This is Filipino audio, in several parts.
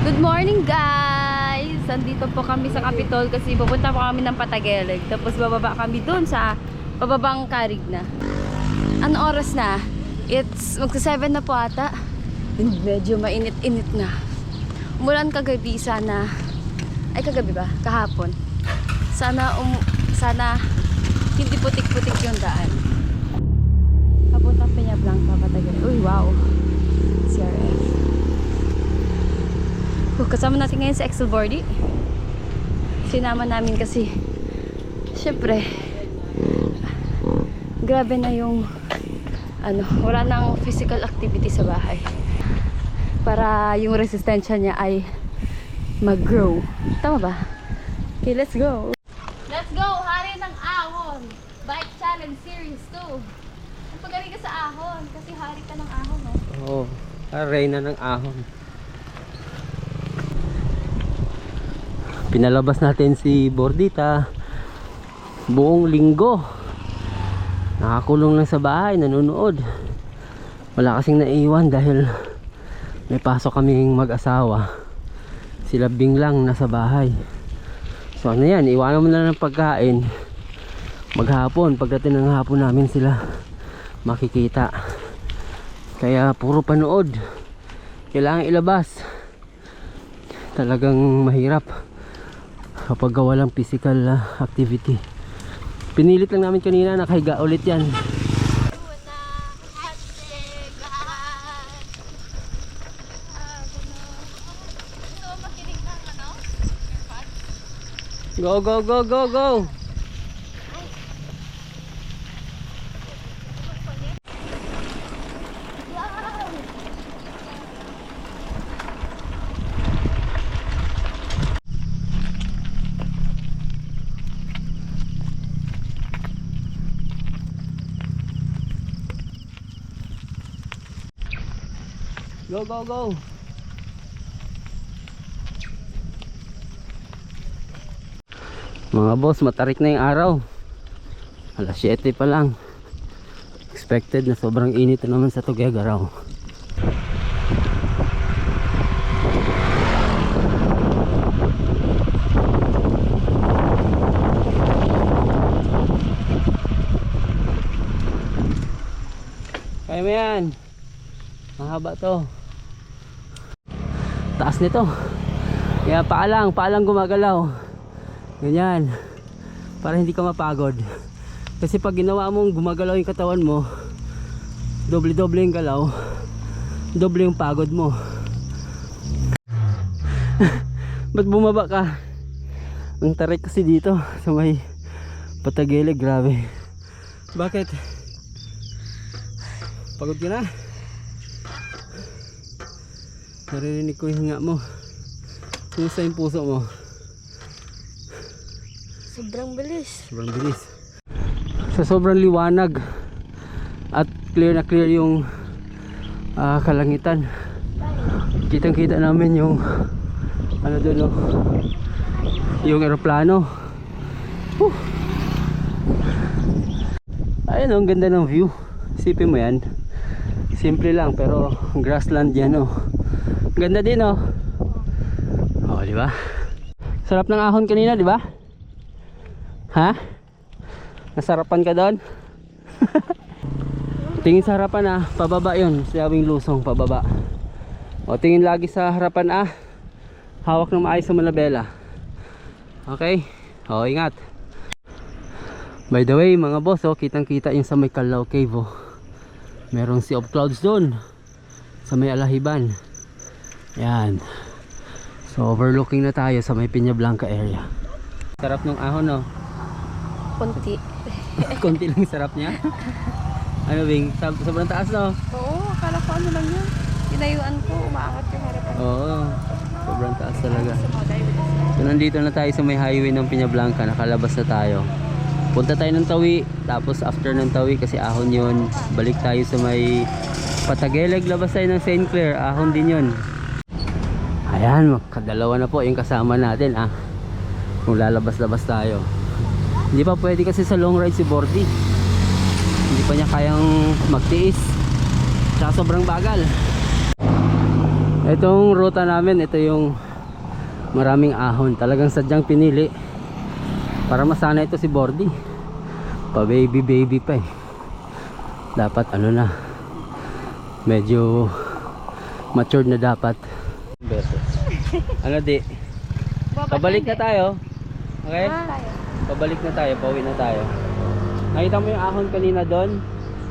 Good morning guys! Andito po kami sa Capitol kasi pupunta po kami ng Patageleg. Tapos bababa kami dun sa pababang Carigna. Ano oras na? It's magsa 7 na po ata. Medyo mainit-init na. Umulan kagabi sana. Ay kagabi ba? Kahapon. Sana hindi putik-putik yung daan. Papunta Peñablanca, Patageleg. Uy wow! CRF. Kasama natin ngayon sa Excel Boardy. Sinama namin kasi syempre grabe na yung wala nang physical activity sa bahay para yung resistensya niya ay mag-grow. Tama ba? Okay, let's go! Let's go! Hari ng ahon! Bike Challenge Series 2. Pagaling ka sa ahon kasi hari ka ng ahon, no? Oo, reyna ng ahon. Pinalabas natin si Bordita buong linggo. Nakakulong lang sa bahay, nanonood. Wala kasing naiwan dahil may pasok kaming mag-asawa. Sila Bing lang nasa bahay. So ano yan, iwanan mo na ng pagkain. Maghapon, pagdating ng hapon namin sila makikita. Kaya puro panood. Kailangan ilabas. Talagang mahirap kapag walang physical activity. Pinilit lang namin kanina, nakahiga ulit yan. Go, go, go, go, go! Go, go, go! Mga boss, matarik na yung araw. Alas 7 pa lang. Expected na sobrang init na naman sa Tuguegarao. Kaya mo yan. Mahaba to. Taas nito. Kaya paalang gumagalaw. Ganyan. Para hindi ka mapagod. Kasi pag ginawa mong gumagalaw yung katawan mo, doble-doble yung galaw, doble yung pagod mo. Ba't bumaba ka? Ang tarik kasi dito sa may Patageleg, grabe. Bakit? Pagod ka na? Naririnig ko yung hinga mo. Kumusta yung puso mo? Sobrang bilis. Sobrang bilis. Sa sobrang liwanag at clear na clear yung kalangitan, kitang kita namin yung doon, no? Yung eroplano. Ayun, ang ganda ng view. Isipin mo yan, simple lang pero grassland yan, oh. Ganda din, oh. Oh, di ba? Sarap ng ahon kanina, di ba? Ha? Nasarapan ka doon? Tingin sa harapan, pababa yun. Siyawing lusong, pababa. O, tingin lagi sa harapan, hawak ng maayos sa manabela. Okay? O, ingat. By the way, mga boss, kitang kita yung sa may Calao Cave, oh. Merong sea of clouds doon sa may Alahiban. Yan. So overlooking na tayo sa may Peñablanca area. Sarap ng ahon, oh. Konti. Konti lang sarap niya. Ano Bing? Sobrang taas, no? Oo, akala ko ano lang yun. Tinayuan ko, umaangat yung harapan. Oo, sobrang taas talaga. So nandito na tayo sa may highway ng Peñablanca. Nakalabas na tayo. Punta tayo ng Tawi. Tapos after ng Tawi, kasi ahon yun, balik tayo sa may Patageleg. Labas tayo ng St. Clair. Ahon din yun. Ayan, kadalawa na po yung kasama natin, kung lalabas-labas tayo. Hindi pa pwede kasi sa long ride si Bordy. Hindi pa niya kayang magtiis. Tsaka sobrang bagal. Itong ruta namin, ito yung maraming ahon. Talagang sadyang pinili para masana ito si Bordy. Pa baby pa eh. Dapat ano na, medyo matured na dapat. Ano di? Pabalik na tayo. Okay? Pabalik na tayo, pauwi na tayo. Nakita mo yung ahon kanina doon?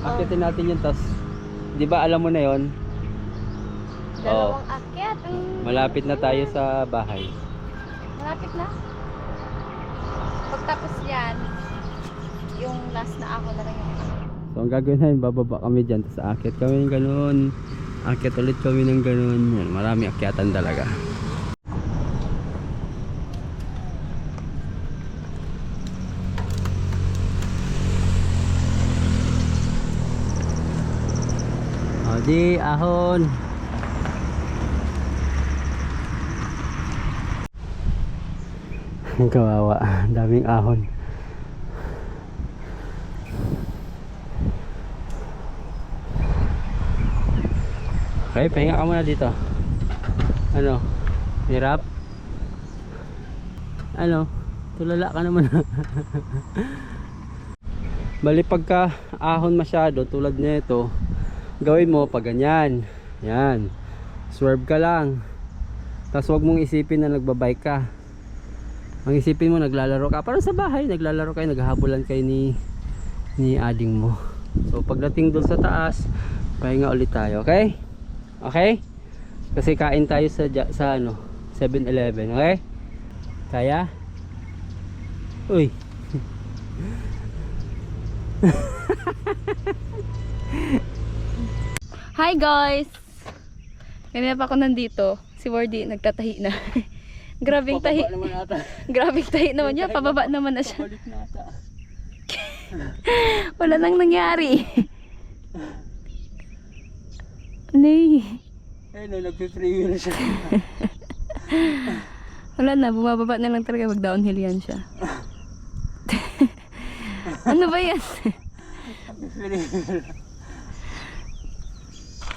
Akitin natin yun, tas di ba alam mo na yon? Dalawang akyat. Malapit na tayo sa bahay. Malapit na. Pagtapos yan, yung last na ako na lang yung So ang gagawin namin, bababa kami dyan, tapos aakyat kami ng ganun, aakyat ulit kami ng ganun. Yan, marami akyatan talaga. O di, ahon. Kawawa, daming ahon. Okay, pahinga ka muna dito. Ano? Hirap? Ano? Tulala ka naman. Bali pagka ahon masyado tulad nito, gawin mo pa ganyan. Yan. Swerve ka lang. Tapos wag mong isipin na nagbabike ka. Ang isipin mo naglalaro ka. Parang sa bahay, naglalaro kayo, naghahabulan kayo ni ading mo. So pagdating doon sa taas, pahinga ulit tayo, okay? Okay? Kasi kain tayo sa ano, 7-Eleven, okay? Kaya? Uy. Hi guys! Ganyan pa ako nandito. Si Wardy nagtatahi na. Grabing tahi. Grabing tahi naman niya. Pababa naman na siya. Wala nang nangyari. Nay. Eh, no, nagpe-freewheel siya. Wala na, bumababa na lang talaga. Mag-downhill yan siya. Ano ba yan?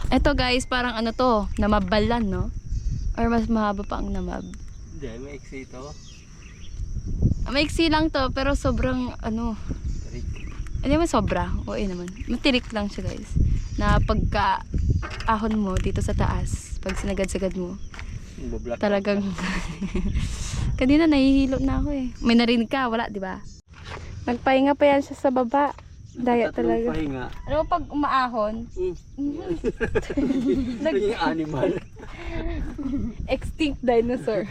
Ito guys, parang ano to, namabalan, no? Or mas mahaba pa ang namab. Hindi, maiksi ito. Maiksi lang to, pero sobrang ano. Hindi naman sobra. Oo naman. Matirik lang siya guys. Na pagka ahon mo dito sa taas, pag sinagad-sagad mo, talagang kanina nahihilo na ako eh. May narinig ka, wala, di ba? Nagpahinga pa yan siya sa baba. Daya talaga. Pahinga. Ano pag umaahon? Naging animal. Extinct dinosaur.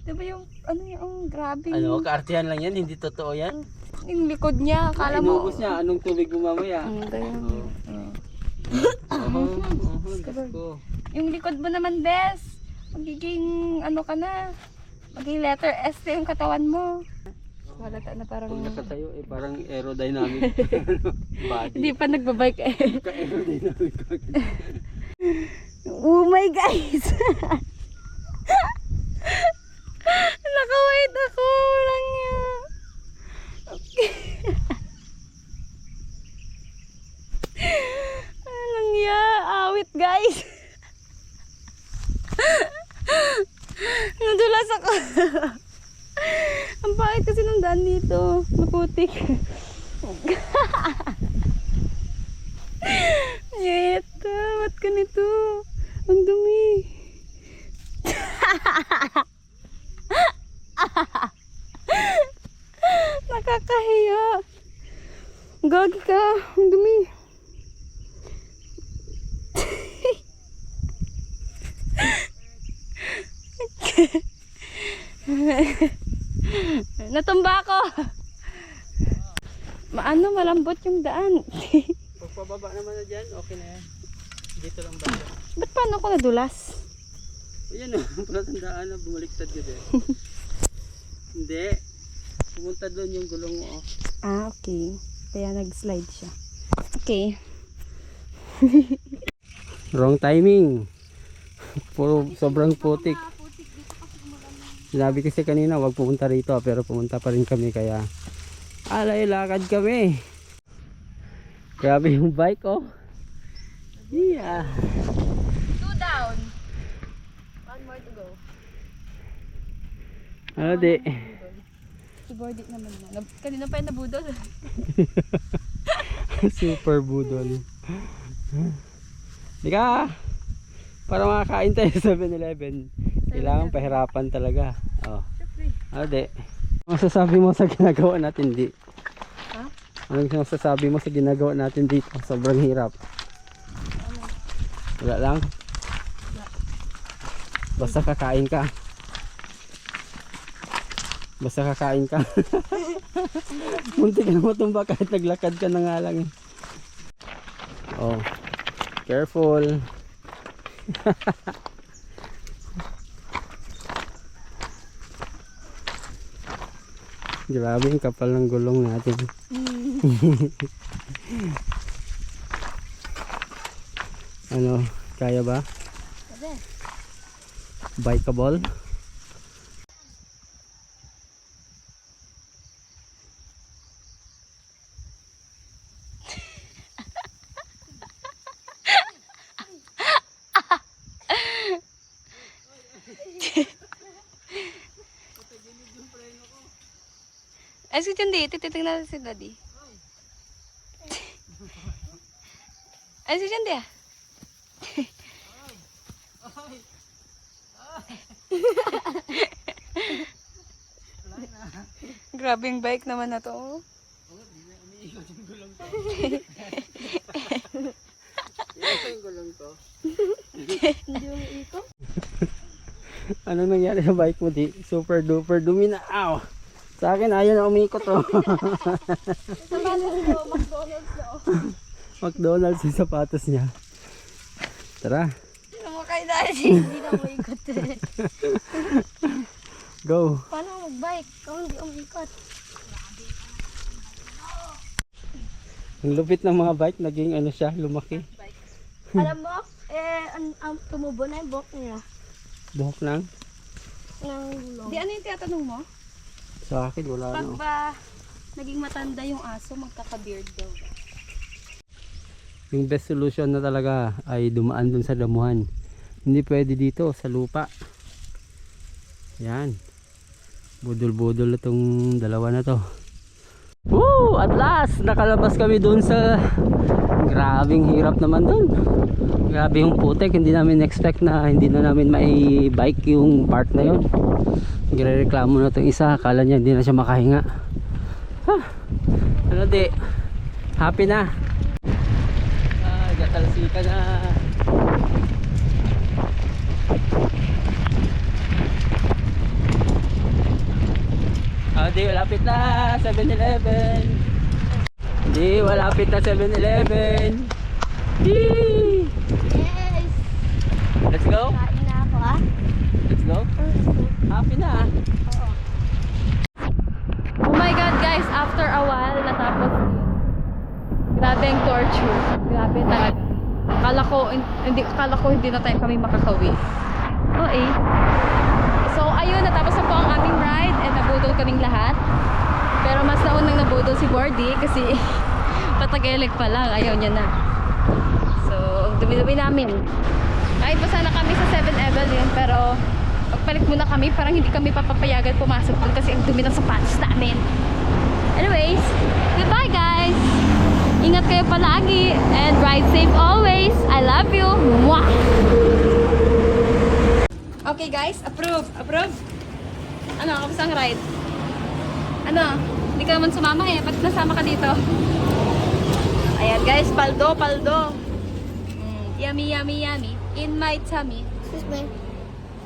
Diba yung, ano yung grabe. Ano, kaartihan lang yan, hindi totoo yan. Yung likod niya, akala mo. Inubos niya, anong tubig mo mamaya? Yung likod mo naman, Bes. Magiging, ano ka na. Magiging letter S na yung katawan mo. Halata na parang... Pag nakatayo, eh, parang aerodynamic. Body. Hindi pa nagbabike eh. Ka-aerodynamic. Oh my guys! Naka-white ako. Lang yan. Alang ya, awit guys. Nadulas ako. Ang pangit kasi ng daan dito. Maputik. Eto, ba't ka nito? Ang dumi. Nakakahiya. Gagi ka. Ang dumi. Natumba ako. Maano, malambot yung daan. Pagpababa naman na dyan, okay na yan. Dito lang ba? Ba't paano ako nadulas? Ayan o, palatandaan na bumaliktad ka din. Hindi. Pumunta doon yung gulong mo. Ah, okay. Kaya nag-slide siya. Okay. Wrong timing. Puro sobrang putik. Sinabi kasi kanina wag pumunta rito, pero pumunta pa rin kami kaya alay lakad kami. Grabe yung bike oh. Yeah. 2 down. Where to go? Ano di? Si Bordy naman na. Kanina pa yung nabudol. Super budol. Di ka! Para makakain tayo sa 7-Eleven, kailangan pahirapan talaga. Oh. Ano di? Ano masasabi mo sa ginagawa natin di? Ha? Anong masasabi mo sa ginagawa natin dito? Sobrang hirap. Wala lang? Basta kakain ka. Basta kakain ka. Muntik na matumba kahit naglakad ka na nga lang eh. Oh. Careful. Grabe yung kapal ng gulong natin. Ano, kaya ba? Sabi. Bikeable? Ay, si Chandi, tititingnan natin si Daddy. Ay, si Chandi ah. Grabe yung bike naman na to. Oh. Hindi umiikot. Anong nangyari sa bike mo di? Super duper dumi na. Ow! Sa akin ayaw na umikot oh. Sa McDonald's na oh. McDonald's yung sapatos niya. Tara. Ano mo kay Daddy? Hindi na umiikot eh. Go. Paano mag-bike kung hindi umiikot? Ang lupit ng mga bike, naging ano siya, lumaki. Alam mo, ang tumubo na yung buhok nila. Buhok lang. Ng gulong. Di ano yung tinatanong mo? Sa akin wala Pag no. ba naging matanda yung aso, magkaka-beard daw. Yung best solution na talaga ay dumaan dun sa damuhan. Hindi pwede dito sa lupa. Yan. Budol-budol itong dalawa na to. Woo! At last, nakalabas kami dun sa grabing hirap naman dun. Grabe yung putek, hindi namin expect na hindi na namin mai-bike yung part na yun. Nagre-reklamo na itong isa, akala niya hindi na siya makahinga. Ano di? Happy na? Gatalsika na. Di, malapit na 7-Eleven. Di, malapit na 7-Eleven. Yee! Yes! Let's go? Kain na ako ah. Let's go? Happy na. Oo. Oh my God guys, after a while natapos din. Grabe ang torture. Grabe talaga. Akala ko hindi na tayo kami makakawi. Oh eh. So ayun, natapos na po ang aming ride and nabudol kaming lahat. Pero mas naunang nabudol si Bordy kasi patagelik pa lang, ayaw niya na. So, dumi-dumi namin. Kahit pa sana kami sa 7-Eleven pero pagpalit muna kami, parang hindi kami papapayagan pumasok doon kasi ang dumi ng sapatos namin. Anyways, goodbye guys! Ingat kayo palagi and ride safe always. I love you. Mwah! Okay guys, approve. Approve. Ano, kamusta ang ride? Ano, hindi ka naman sumama eh. Ba't nasama ka dito? Ayan guys, paldo. Yummy, yummy, yummy. In my tummy. Excuse me.